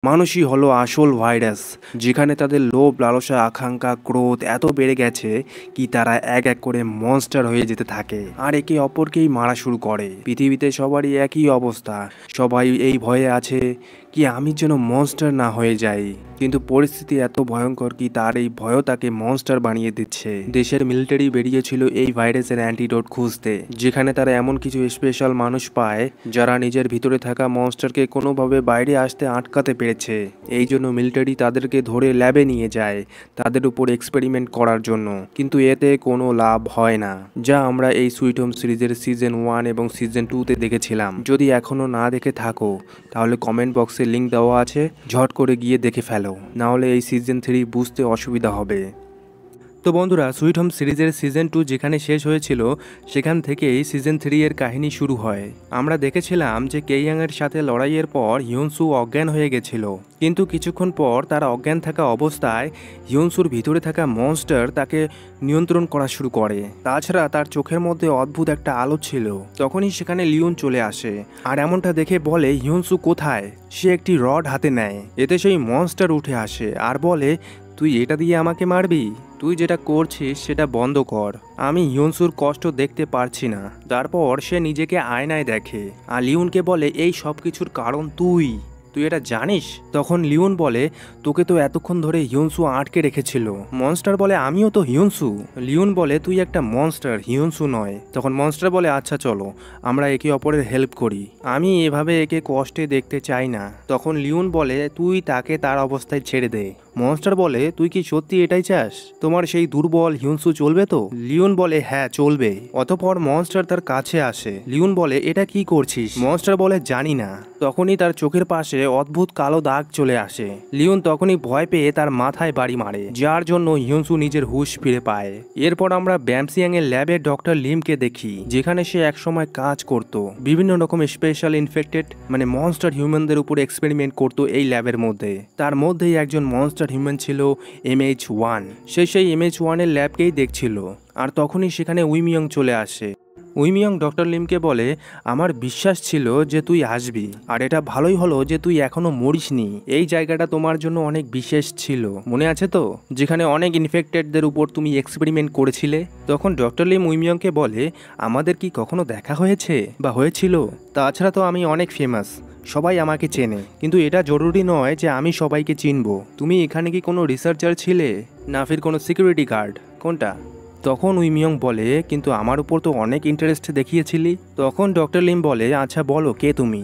মানুষই হলো আসল ভাইরাস, যেখানে তাদের লোভ, লালসা, আকাঙ্ক্ষা, ক্রোধ এত বেড়ে গেছে কি তারা এক এক করে মনস্টার হয়ে যেতে থাকে আর একে অপরকেই মারা শুরু করে। পৃথিবীতে সবারই একই অবস্থা, সবাই এই ভয়ে আছে কি আমি যেন মনস্টার না হয়ে যাই। কিন্তু পরিস্থিতি এত ভয়ঙ্কর কি তার এই ভয় তাকে মনস্টার বানিয়ে দিচ্ছে। দেশের মিলিটারি বেরিয়েছিল এই ভাইরাসের অ্যান্টিডোট খুঁজতে, যেখানে তারা এমন কিছু স্পেশাল মানুষ পায় যারা নিজের ভিতরে থাকা মনস্টারকে কোনোভাবে বাইরে আসতে আটকাতে পেরেছে। এই জন্য মিলিটারি তাদেরকে ধরে ল্যাবে নিয়ে যায় তাদের উপর এক্সপেরিমেন্ট করার জন্য, কিন্তু এতে কোনো লাভ হয় না, যা আমরা এই সুইট হোম সিরিজের সিজন 1 এবং সিজন 2-তে দেখেছিলাম। যদি এখনো না দেখে থাকো তাহলে কমেন্ট বক্সে লিংক দেওয়া আছে, ঝট করে গিয়ে দেখে ফেলো, না হলে এই সিজন 3 বুঝতে অসুবিধা হবে। তো বন্ধুরা, সুইট হোম সিরিজের সিজন 2 যেখানে শেষ হয়েছিল সেখান থেকেই সিজন 3 এর কাহিনী শুরু হয়। আমরা দেখেছিলাম যে কেইয়াং এর সাথে লড়াইয়ের পর হিউনসু অজ্ঞান হয়ে গেছিল, কিন্তু কিছুক্ষণ পর তার অজ্ঞান থাকা অবস্থায় হিউনসুর ভিতরে থাকা মনস্টার তাকে নিয়ন্ত্রণ করা শুরু করে। তাছাড়া তার চোখের মধ্যে অদ্ভুত একটা আলো ছিল। তখনই সেখানে লিওন চলে আসে আর এমনটা দেখে বলে হিউনসু কোথায়। সে একটি রড হাতে নেয়, এতে সেই মনস্টার উঠে আসে আর বলে, তুই এটা দিয়ে আমাকে মারবি? তুই যেটা করছিস সেটা বন্ধ কর, আমি হিউনসুর কষ্ট দেখতে পারছি না। তারপর সে নিজেকে আয়নায় দেখে আর লিওনকে বলে, এই সব কিছুর কারণ তুই এটা জানিস? তখন লিওন বলে, তোকে তো এতক্ষণ ধরে হিউনসু আটকে রেখেছিল। মনস্টার বলে, আমিও তো হিউনসু। লিওন বলে, তুই একটা মনস্টার, হিউনসু নয়। তখন মনস্টার বলে, আচ্ছা চলো আমরা একে অপরের হেল্প করি, আমি এভাবে একে কষ্টে দেখতে চাই না। তখন লিওন বলে, তুই তাকে তার অবস্থায় ছেড়ে দে। মনস্টার বলে, তুই কি সত্যি এটাই চাস? তোমার সেই দুর্বল হিউনসু চলবে তো? লিওন বলে, হ্যাঁ চলবে। অতঃপর মনস্টার তার কাছে আসে। লিওন বলে, এটা কি করছিস? মনস্টার বলে, জানি না। তখনই তার চোখের পাশে অদ্ভুত কালো দাগ চলে আসে। লিওন তখনই ভয় পেয়ে তার মাথায় বাড়ি মারে, যার জন্য হিউনসু নিজের হুঁশ ফিরে পায়। এরপর আমরা ব্যামসিয়াং এর ল্যাবে ডক্টর লিমকে দেখি, যেখানে সে একসময় কাজ করত, বিভিন্ন রকম স্পেশাল ইনফেক্টেড মানে মনস্টার হিউম্যানদের উপর এক্সপেরিমেন্ট করত এই ল্যাবের মধ্যে। তার মধ্যেই একজন মনস্টার হিউম্যান ছিল MH1। সে সেই MH1 এর ল্যাবকেই দেখছিল আর তখনই সেখানে উইমিয়ং চলে আসে। উইমিয়ং ডক্টর লিমকে বলে, আমার বিশ্বাস ছিল যে তুই আসবি, আর এটা ভালোই হলো যে তুই এখনো মরিসনি। এই জায়গাটা তোমার জন্য অনেক বিশেষ ছিল, মনে আছে তো, যেখানে অনেক ইনফেক্টেডদের উপর তুমি এক্সপেরিমেন্ট করেছিলে? তখন ডক্টর লিম উইমিয়ংকে বলে, আমাদের কি কখনো দেখা হয়েছে বা হয়েছিল? তাছাড়া তো আমি অনেক ফেমাস, সবাই আমাকে চেনে, কিন্তু এটা জরুরি নয় যে আমি সবাইকে চিনব। তুমি এখানে কি কোনো রিসার্চার ছিলে, না ফির কোনো সিকিউরিটি গার্ড, কোনটা? তখন উইমিয়ং বলে, কিন্তু আমার উপর তো অনেক ইন্টারেস্ট দেখিয়েছিলি। তখন ডক্টর লিম বলে, আচ্ছা বলো কে তুমি?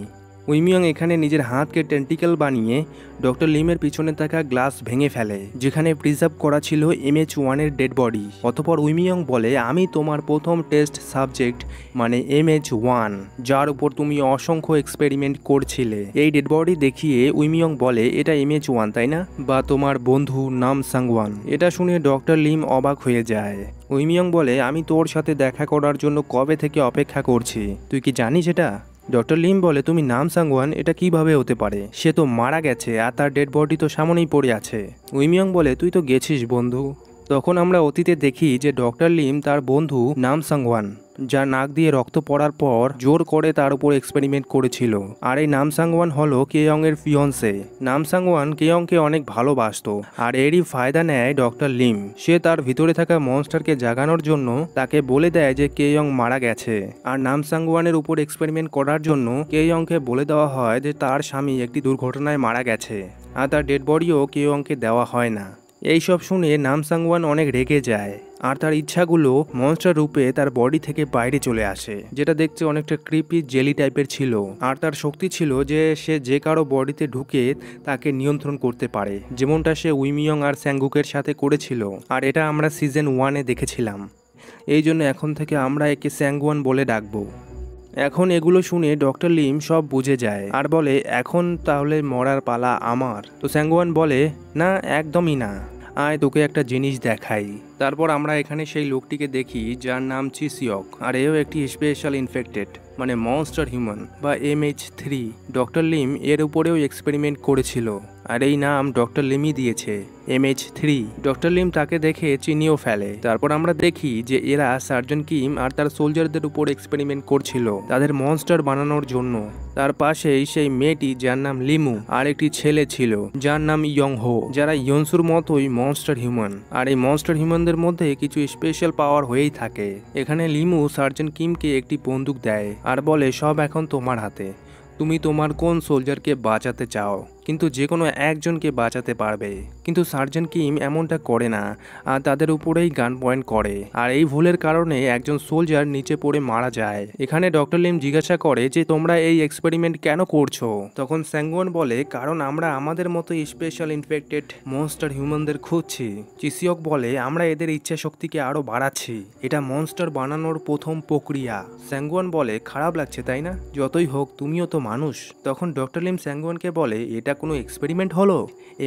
উইমিয়ং এখানে নিজের হাতকে টেন্টিকেল বানিয়ে ডক্টর লিমের পিছনে থাকা গ্লাস ভেঙে ফেলে, যেখানে প্রিজার্ভ করা ছিল MH1 এর ডেড বডি। অতঃপর উইমিয়ং বলে, আমি তোমার প্রথম টেস্ট সাবজেক্ট মানে MH1, যার উপর তুমি অসংখ্য এক্সপেরিমেন্ট করছিলে। এই ডেড বডি দেখিয়ে উইমিয়ং বলে, এটা MH1 তাই না, বা তোমার বন্ধু নাম সাংওয়ান? এটা শুনে ডক্টর লিম অবাক হয়ে যায়। উইমিয়ং বলে, আমি তোর সাথে দেখা করার জন্য কবে থেকে অপেক্ষা করছি, তুই কি জানিস এটা? ডক্টর লিম বলে, তুমি নাম সাংওয়ান এটা কিভাবে হতে পারে? সে তো মারা গেছে আর তার ডেড বডি তো সামনেই পড়ে আছে। উইমিয়ং বলে, তুই তো গেছিস বন্ধু। তখন আমরা অতীতে দেখি যে ডক্টর লিম তার বন্ধু নাম সাংওয়ান, যার নাক দিয়ে রক্ত পড়ার পর জোর করে তার উপর এক্সপেরিমেন্ট করেছিল। আর এই নাম সাংওয়ান হলো কেয়ং এর ফিয়ন্সে। নাম সাংওয়ান কেয়ংকে অনেক ভালোবাসতো, আর এরই ফায়দা নেয় ডক্টর লিম। সে তার ভিতরে থাকা মনস্টারকে জাগানোর জন্য তাকে বলে দেয় যে কেয়ং মারা গেছে, আর নাম সাংওয়ানের উপর এক্সপেরিমেন্ট করার জন্য কেয়ংকে বলে দেওয়া হয় যে তার স্বামী একটি দুর্ঘটনায় মারা গেছে, আর তার ডেড বডিও কেয়ংকে দেওয়া হয় না। এইসব শুনে নাম সাংওয়ান অনেক রেগে যায়, আর তার ইচ্ছাগুলো মনস্টার রূপে তার বডি থেকে বাইরে চলে আসে, যেটা দেখতে অনেকটা ক্রিপি জেলি টাইপের ছিল। আর তার শক্তি ছিল যে সে যে কারো বডিতে ঢুকে তাকে নিয়ন্ত্রণ করতে পারে, যেমনটা সে উইমিয়ং আর স্যাঙ্গুকের সাথে করেছিল, আর এটা আমরা সিজন 1-এ দেখেছিলাম। এই জন্য এখন থেকে আমরা একে স্যাঙ্গুয়ান বলে ডাকবো। এখন এগুলো শুনে ডক্টর লিম সব বুঝে যায় আর বলে, এখন তাহলে মরার পালা আমার। তো স্যাঙ্গুয়ান বলে, না একদমই না, আয় তোকে একটা জিনিস দেখাই। তারপর আমরা এখানে সেই লোকটিকে দেখি যার নাম চিসিয়ক, আর এও একটি স্পেশাল ইনফেক্টেড। মানে মনস্টার হিউম্যান বা MH3। ডক্টর লিম এর উপরেও এক্সপেরিমেন্ট করেছিল, আর এই নাম ডক্টর লিমই দিয়েছে, MH3। ডক্টর লিম তাকে দেখে চিনিও ফেলে। তারপর আমরা দেখি যে এরা সার্জন কিম আর তার সোলজারদের উপর এক্সপেরিমেন্ট করছিল তাদের মনস্টার বানানোর জন্য। তার পাশেই সেই মেয়েটি যার নাম লিমু আর একটি ছেলে ছিল যার নাম ইয়ং হো, যারা ইয়নসুর মতোই মনস্টার হিউম্যান। আর এই মনস্টার হিউম্যানদের মধ্যে কিছু স্পেশাল পাওয়ার হয়েই থাকে। এখানে লিমু সার্জন কিমকে একটি বন্দুক দেয় আর বলে সব এখন তোমার হাতে, তুমি তোমার কোন সোলজারকে বাঁচাতে চাও, কিন্তু যে কোনো একজনকে বাঁচাতে পারবে। কিন্তু সার্জন কিম এমনটা করে না আর তাদের উপরেই গান পয়েন্ট করে, আর এই ভুলের কারণে একজন সোলজার নিচে পড়ে মারা যায়। এখানে ডক্টর লিম জিজ্ঞাসা করে যে তোমরা এই এক্সপেরিমেন্ট কেন করছো? তখন স্যাঙ্গুয়ান বলে কারণ আমরা আমাদের মতো স্পেশাল ইনফেক্টেড মনস্টার হিউম্যানদের খুঁজছি। চিসিওক বলে আমরা এদের ইচ্ছা শক্তিকে আরো বাড়াচ্ছি, এটা মনস্টার বানানোর প্রথম প্রক্রিয়া। স্যাঙ্গুয়ান বলে খারাপ লাগছে তাই না, যতই হোক তুমিও তো মানুষ। তখন ডক্টর লিম স্যাঙ্গুয়ানকে বলে এটা কোনো এক্সপেরিমেন্ট হলো?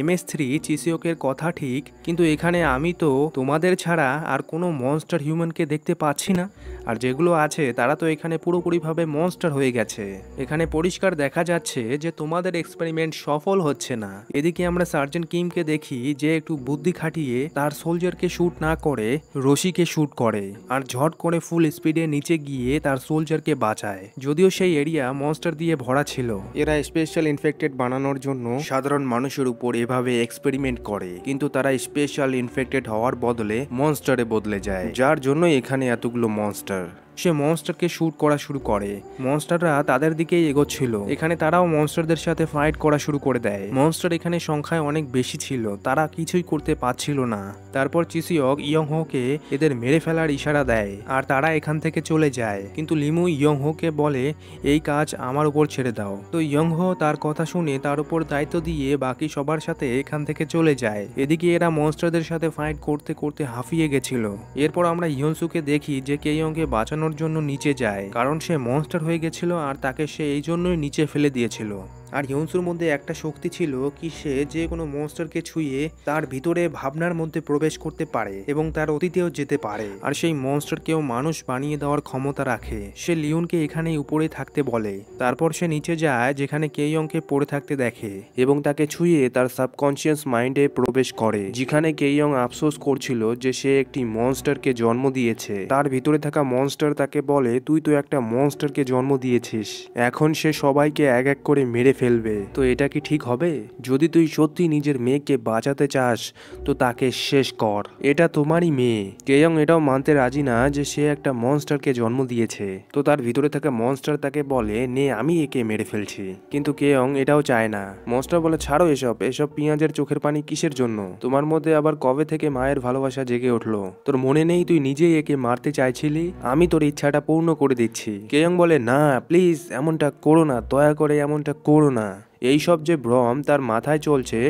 MS3 চিসিওকের কথা ঠিক, কিন্তু এখানে আমি তো তোমাদের ছাড়া আর কোনো মনস্টার হিউম্যানকে দেখতে পাচ্ছি না, আর যেগুলো আছে তারা তো এখানে পুরোপুরিভাবে মনস্টার হয়ে গেছে। এখানে পরিষ্কার দেখা যাচ্ছে যে তোমাদের এক্সপেরিমেন্ট সফল হচ্ছে না। এদিকে আমরা সার্জন কিমকে দেখি যে একটু বুদ্ধি খাটিয়ে তার সোলজারকে শুট না করে রশিকে শুট করে আর ঝট করে ফুল স্পিডে নিচে গিয়ে তার সোলজারকে বাঁচায়। যদিও সেই এরিয়া মনস্টার দিয়ে ভরা ছিল। এরা স্পেশাল ইনফেক্টেড বানানোর জন্য সাধারণ মানুষের উপর এভাবে এক্সপেরিমেন্ট করে, কিন্তু তারা স্পেশাল ইনফেক্টেড হওয়ার বদলে মনস্টারে বদলে যায়, যার জন্য এখানে এতগুলো মনস্টার। সে মনস্টারকে শুট করা শুরু করে। মনস্টাররা তাদের দিকেই এগোচ্ছিল। এখানে তারাও মনস্টারদের সাথে ফাইট করা শুরু করে দেয়। মনস্টার এখানে সংখ্যায় অনেক বেশি ছিল, তারা কিছুই করতে পারছিল না। তারপর চিসিওক ইয়ং হোকে এদের মেরে ফেলার ইশারা দেয় আর তারা এখান থেকে চলে যায়, কিন্তু লিমু ইয়ং হোকে বলে এই কাজ আমার উপর ছেড়ে দাও। তো ইয়ং হো তার কথা শুনে তার উপর দায়িত্ব দিয়ে বাকি সবার সাথে এখান থেকে চলে যায়। এদিকে এরা মনস্টারদের সাথে ফাইট করতে করতে হাঁফিয়ে গেছিল। এরপর আমরা ইয়নসুকে দেখি যে কেইয়ংকে বাঁচানোর জন্য নিচে যায়, কারণ সে মনস্টার হয়ে গেছিল আর তাকে সে এই জন্যই নিচে ফেলে দিয়েছিল। আর হিউনসুর মধ্যে একটা শক্তি ছিল কি সে যে কোনো মনস্টারকে ছুঁয়ে তার ভিতরে ভাবনার মধ্যে প্রবেশ করতে পারে এবং তার অতীতেও যেতে পারে, আর সেই মনস্টারকেও মানুষ বানিয়ে দেওয়ার ক্ষমতা রাখে। সে লিওনকে এখানেই উপরে থাকতে বলে। তারপর সে নিচে যায় যেখানে কেইয়ংকে পড়ে থাকতে দেখে এবং তাকে ছুঁয়ে তার সাবকনসিয়াস মাইন্ডে প্রবেশ করে, যেখানে কেইয়ং আফসোস করছিল যে সে একটি মনস্টারকে জন্ম দিয়েছে। তার ভিতরে থাকা মনস্টার তাকে বলে তুই তো একটা মনস্টারকে জন্ম দিয়েছিস, এখন সে সবাইকে এক এক করে মেরে ফেলবে। তো এটা কি ঠিক হবে? যদি তুই সত্যি নিজের মেয়েকে বাঁচাতে চাস তো তাকে শেষ কর, এটা তোমারই মেয়ে। কেইয়ং এটাও মানতে রাজি না যে সে একটা মনস্টারকে জন্ম দিয়েছে। তো তার ভিতরে থাকা মনস্টার তাকে বলে নে আমি একে মেরে ফেলছি, কিন্তু কেইয়ং এটাও চায় না। মনস্টার বলে ছাড়ো এসব এসব পেঁয়াজের চোখের পানি কিসের জন্য? তোমার মধ্যে আবার কবে থেকে মায়ের ভালোবাসা জেগে উঠলো? তোর মনে নেই তুই নিজেই একে মারতে চাইছিলি? আমি তোর ইচ্ছাটা পূর্ণ করে দিচ্ছি। কেইয়ং বলে না প্লিজ এমনটা করো না, দয়া করে এমনটা করো না। এইসব যে ভ্রম তার মাথায় চলছে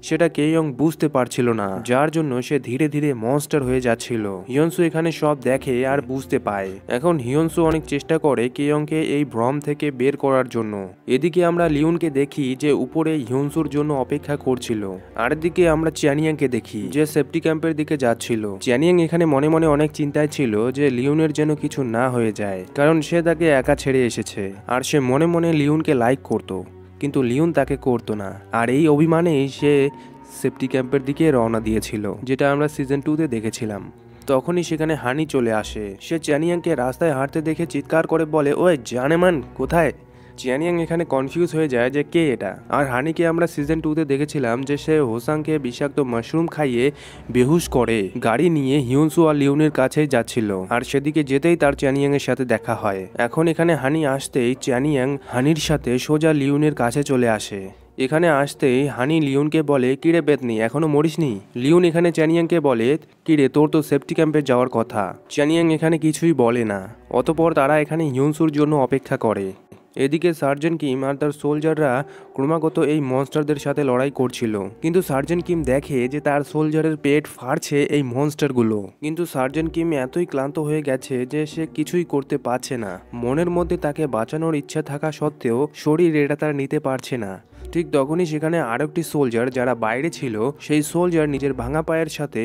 সেটা কেইয়ং বুঝতে পারছিল না, যার জন্য সে ধীরে ধীরে মনস্টার হয়ে যাচ্ছিল। হিয়নসু এখানে সব দেখে আর বুঝতে পায়। এখন হিয়নসু অনেক চেষ্টা করে কেইয়ংকে এই ভ্রম থেকে বের করার জন্য। এদিকে আমরা লিউনকে দেখি যে উপরে হিয়নসুর জন্য অপেক্ষা করছিল, আর এদিকে আমরা চ্যানিয়াংকে দেখি যে সেফটি ক্যাম্পের দিকে যাচ্ছিল। চ্যানিয়াং এখানে মনে মনে অনেক চিন্তায় ছিল যে লিউনের যেন কিছু না হয়ে যায়, কারণ সে তাকে একা ছেড়ে এসেছে। আর সে মনে মনে লিউনকে লাইক করতো, কিন্তু লিওন তাকে করতো না। আর এই অভিমানেই সে সেফটি ক্যাম্পের দিকে রওনা দিয়েছিল, যেটা আমরা সিজন 2-তে দেখেছিলাম। তখনই সেখানে হানি চলে আসে। সে চ্যানিয়াংকে রাস্তায় হাঁটতে দেখে চিৎকার করে বলে ওই জানেমান কোথায়? চ্যানিয়াং এখানে কনফিউজ হয়ে যায় যে কে এটা। আর হানিকে আমরা সিজন 2-তে দেখেছিলাম যে সে হোসাংকে বিষাক্ত মাশরুম খাইয়ে বেহুশ করে গাড়ি নিয়ে হিউনসু আর লিওনের কাছে যাচ্ছিল, আর সেদিকে যেতেই তার চ্যানিয়াং এর সাথে দেখা হয়। এখন এখানে হানি আসতেই চ্যানিয়াং হানির সাথে সোজা লিওনের কাছে চলে আসে। এখানে আসতেই হানি লিওনকে বলে কিরে বেতনি এখনো মরিসনি? লিওন এখানে চ্যানিয়াংকে বলে কিরে তোর তো সেফটি ক্যাম্পে যাওয়ার কথা। চ্যানিয়াং এখানে কিছুই বলে না। অতঃপর তারা এখানে হিউনসুর জন্য অপেক্ষা করে। এদিকে সার্জন কিম আর তার সোলজাররা ক্রমাগত এই মনস্টারদের সাথে লড়াই করছিল, কিন্তু সার্জন কিম দেখে যে তার সোলজারের পেট ফাড়ছে এই মনস্টারগুলো। কিন্তু সার্জন কিম এতই ক্লান্ত হয়ে গেছে যে সে কিছুই করতে পারছে না। মনের মধ্যে তাকে বাঁচানোর ইচ্ছা থাকা সত্ত্বেও শরীর এটা তার নিতে পারছে না। ঠিক তখনই সেখানে আরেকটি সোলজার যারা বাইরে ছিল সেই সোলজার নিজের ভাঙা পায়ের সাথে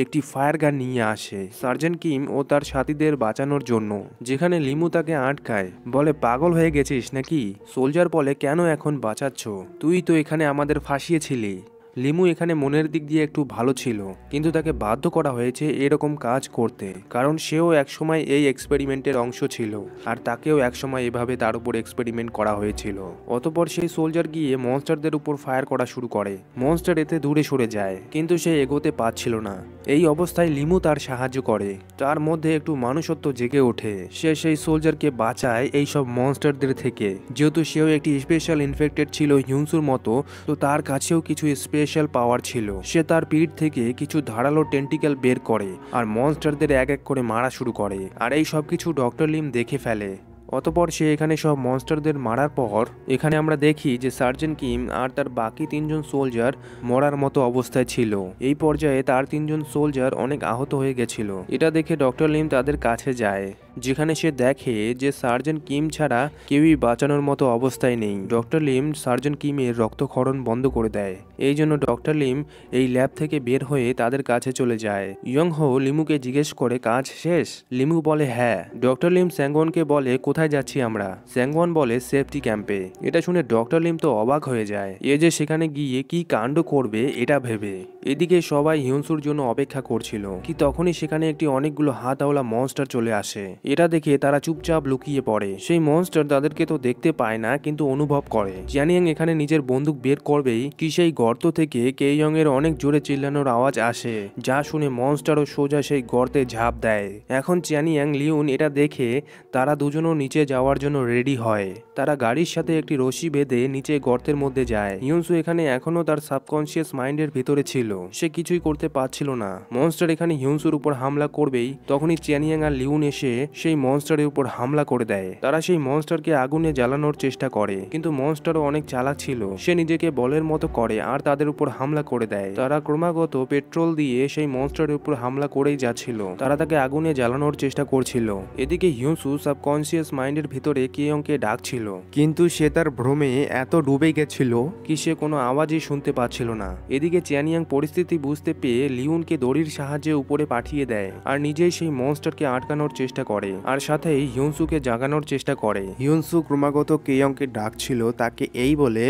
একটি ফায়ার গান নিয়ে আসে সার্জেন্ট কিম ও তার সাথীদের বাঁচানোর জন্য, যেখানে লিমু তাকে আটকায়, বলে পাগল হয়ে গেছিস নাকি। সোলজার বলে কেন এখন বাঁচাচ্ছ, তুই তো এখানে আমাদের ফাঁসিয়েছিলি। লিমু এখানে মনের দিক দিয়ে একটু ভালো ছিল, কিন্তু তাকে বাধ্য করা হয়েছে এরকম কাজ করতে, কারণ সেও একসময় এই এক্সপেরিমেন্টের অংশ ছিল আর তাকেও একসময় এভাবে তার উপর এক্সপেরিমেন্ট করা হয়েছিল। অতঃপর সেই সোলজার গিয়ে মনস্টারদের উপর ফায়ার করা শুরু করে। মনস্টার এতে দূরে সরে যায়, কিন্তু সে এগোতে পারছিল না। এই অবস্থায় লিমু তার সাহায্য করে, তার মধ্যে একটু মানুষত্ব জেগে ওঠে। সে সেই সোলজারকে বাঁচায় এইসব মনস্টারদের থেকে। যেহেতু সেও একটি স্পেশাল ইনফেক্টেড ছিল হিউনসুর মতো, তো তার কাছেও কিছু স্পেশাল পাওয়ার ছিল। সে তার পিঠ থেকে কিছু ধারালো টেন্টিকেল বের করে আর মনস্টারদের এক এক করে মারা শুরু করে। আর এই সব কিছু ডক্টর লিম দেখে ফেলে। অতপর সে এখানে সব মনস্টারদের মারার পর এখানে আমরা দেখি যে সার্জেন্ট কিম আর তার বাকি 3জন সোলজার মরার মতো অবস্থায় ছিল। এই পর্যায়ে তার 3জন সোলজার অনেক আহত হয়ে গেছিল। এটা দেখে ডক্টর লিম তাদের কাছে যায়, যেখানে সে দেখে যে সার্জেন্ট কিম ছাড়া কেউই বাঁচানোর মতো অবস্থায় নেই। ডক্টর লিম সার্জেন্ট কিমের রক্তক্ষরণ বন্ধ করে দেয়। এই জন্য ডক্টর লিম এই ল্যাব থেকে বের হয়ে তাদের কাছে চলে যায়। ইয়ং হো লিমুকে জিজ্ঞেস করে কাজ শেষ। লিমু বলে হ্যাঁ। ডক্টর লিম স্যাংওয়ানকে বলে কোথায় যাচ্ছি আমরা। স্যাংওয়ান বলে সেফটি ক্যাম্পে। এটা শুনে ডক্টর লিম তো অবাক হয়ে যায়, এ যে সেখানে গিয়ে কি কাণ্ড করবে এটা ভেবে। এদিকে সবাই হিউনসুর জন্য অপেক্ষা করছিল, কি তখনই সেখানে একটি অনেকগুলো হাতওয়ালা মনস্টার চলে আসে। এটা দেখে তারা চুপচাপ লুকিয়ে পড়ে। সেই মনস্টার তাদেরকে তো দেখতে পায় না, কিন্তু অনুভব করে। জ্যানিয়াং এখানে নিজের বন্দুক বের করবেই কি সেই গর্ত থেকে কেইয়ং এর অনেক জোরে চিল্লানোর আওয়াজ আসে, যা শুনে মনস্টারও সোজা সেই গর্তে ঝাঁপ দেয়। এখন চ্যানিয়াং লিউন এটা দেখে তারা দুজনও নিচে যাওয়ার জন্য রেডি হয়। তারা গাড়ির সাথে একটি রশি বেঁধে নিচে গর্তের মধ্যে যায়। হিউনসু এখানে এখনো তার সাবকনসিয়াস মাইন্ডের ভিতরে ছিল, সে কিছুই করতে পারছিল না। মনস্টার এখানে হিউনসুর উপর হামলা করবেই, তখনই চ্যানিয়াং আর লিউন এসে সেই মনস্টারের উপর হামলা করে দেয়। তারা সেই মনস্টারকে আগুনে জ্বালানোর চেষ্টা করে, কিন্তু মনস্টারও অনেক চালাক ছিল। সে নিজেকে বলের মতো করে আর তাদের উপর হামলা করে দেয়। তারা ক্রমাগত পেট্রোল দিয়ে সেই মনস্টারের উপর হামলা করেই যাচ্ছিল। তারা তাকে আগুনে জ্বালানোর চেষ্টা করছিল। এদিকে হিউনসু সাবকনসিয়াস মাইন্ডের ভিতরে কেইয়ংকে ডাকছিল, কিন্তু সে তার ভ্রমে এত ডুবে গেছিল কি সে কোনো আওয়াজই শুনতে পাচ্ছিল না। এদিকে চ্যানিয়াং পরিস্থিতি বুঝতে পেয়ে লিউনকে দড়ির সাহায্যে উপরে পাঠিয়ে দেয় আর নিজেই সেই মনস্টারকে আটকানোর চেষ্টা করে আর সাথেই হিউনসুকে জাগানোর চেষ্টা করে। হিউনসু ক্রমাগত কেইয়ংকে ডাকছিল, তাকে এই বলে,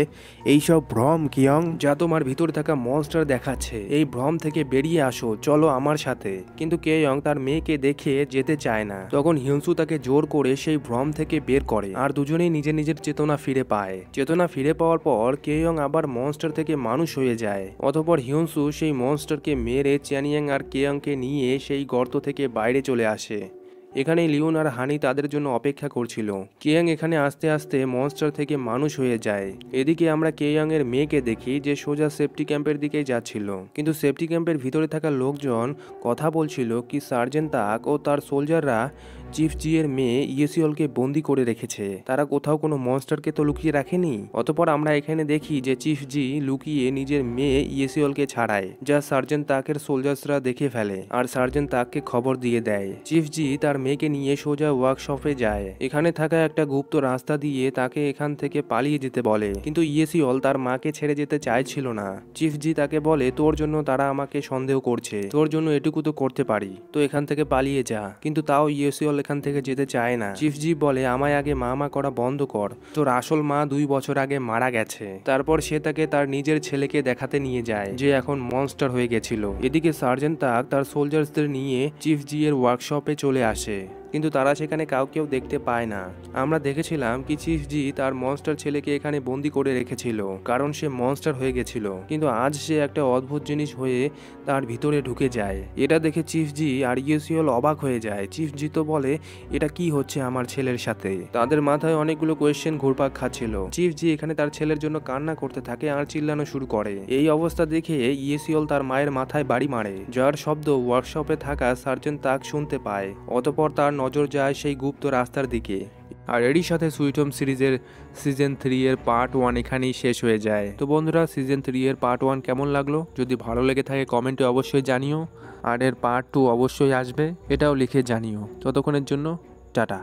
এইসব ভ্রম কিয়ং, যা তোমার ভিতরে থাকা মনস্টার দেখাচ্ছে, এই ভ্রম থেকে বেরিয়ে আসো, চলো আমার সাথে। কিন্তু কেইয়ং তার মেয়েকে দেখে যেতে চায় না। তখন হিউনসু তাকে জোর করে সেই ভ্রম থেকে বের করে আর দুজনেই নিজের নিজের চেতনা ফিরে পায়। চেতনা ফিরে পাওয়ার পর কেইয়ং আবার মনস্টার থেকে মানুষ হয়ে যায়। অতঃপর হিউনসু সেই মনস্টারকে মেরে চ্যানিয়াং আর কেইয়ংকে নিয়ে সেই গর্ত থেকে বাইরে চলে আসে। এখানে লিওন আর হানি তাদের জন্য অপেক্ষা করছিল। কেয়াং এখানে আস্তে আস্তে মনস্টার থেকে মানুষ হয়ে যায়। এদিকে আমরা কেয়াং এর মেয়েকে দেখি যে সোজা সেফটি ক্যাম্পের দিকেই যাচ্ছিল, কিন্তু সেফটি ক্যাম্পের ভিতরে থাকা লোকজন কথা বলছিল কি সার্জেন্ট তাক ও তার সোলজাররা চিফ জি এর মেয়ে ইয়েসিওলকে বন্দি করে রেখেছে। তারা কোথাও কোনো মনস্টারকে তো লুকিয়ে রাখেনি। অতঃপর আমরা এখানে দেখি যে চিফ জি লুকিয়ে নিজের মেয়ে ইয়েসিওলকে ছাড়ায়, যা সার্জেন্ট তাকের সোলজার্সরা দেখে ফেলে আর সার্জেন্ট তাককে খবর দিয়ে দেয়। চিফ জি তার মেয়েকে নিয়ে সোজা ওয়ার্কশপে যায়। এখানে থাকা একটা গুপ্ত রাস্তা দিয়ে তাকে এখান থেকে পালিয়ে যেতে বলে, কিন্তু ইয়েসিওল তার মাকে ছেড়ে যেতে চাইছিল না। চিফ জি তাকে বলে, তোর জন্য তারা আমাকে সন্দেহ করছে, তোর জন্য এটুকু তো করতে পারি, তো এখান থেকে পালিয়ে যা। কিন্তু তাও ইয়েসিওল এখান থেকে যেতে চায় না। চিফ জি বলে, আমায় আগে মা করা বন্ধ কর, তোর আসল মা 2 বছর আগে মারা গেছে। তারপর সে তাকে তার নিজের ছেলেকে দেখাতে নিয়ে যায় যে এখন মনস্টার হয়ে গেছিল। এদিকে সার্জেন্ট তাক তার সোলজার্সদের নিয়ে চিফ জি এর ওয়ার্কশপে চলে আসে, কিন্তু তারা সেখানে কাউকেও দেখতে পায় না। আমরা দেখেছিলাম কি চিফ জি তার মনস্টার ছেলেকে এখানে বন্দি করে রেখেছিল, কারণ সে মনস্টার হয়ে গেছিল। কিন্তু আজ সে একটা অদ্ভুত জিনিস হয়ে তার ভিতরে ঢুকে যায়। এটা দেখে চিফ জি আর ইয়েসিওল অবাক হয়ে যায়। চিফ জি তো বলে, এটা কি হচ্ছে আমার ছেলের সাথে? তাদের মাথায় অনেকগুলো কোয়েশ্চেন ঘুরপাক খাচ্ছিল। চিফ জি এখানে তার ছেলের জন্য কান্না করতে থাকে আর চিল্লানো শুরু করে। এই অবস্থা দেখে ইয়েসিওল তার মায়ের মাথায় বাড়ি মারে, যার শব্দ ওয়ার্কশপে থাকা সার্জেন্ট তাক শুনতে পায়। অতঃপর তার নজর যায় সেই গুপ্ত রাস্তার দিকে। আর এরই সাথে সুইট হোম সিরিজের সিজন 3 এর পার্ট 1 এখানেই শেষ হয়ে যায়। তো বন্ধুরা, সিজন 3 এর পার্ট 1 কেমন লাগলো? যদি ভালো লেগে থাকে কমেন্টে অবশ্যই জানিও, আর এর পার্ট 2 অবশ্যই আসবে, এটাও লিখে জানিও। ততক্ষণের জন্য টাটা।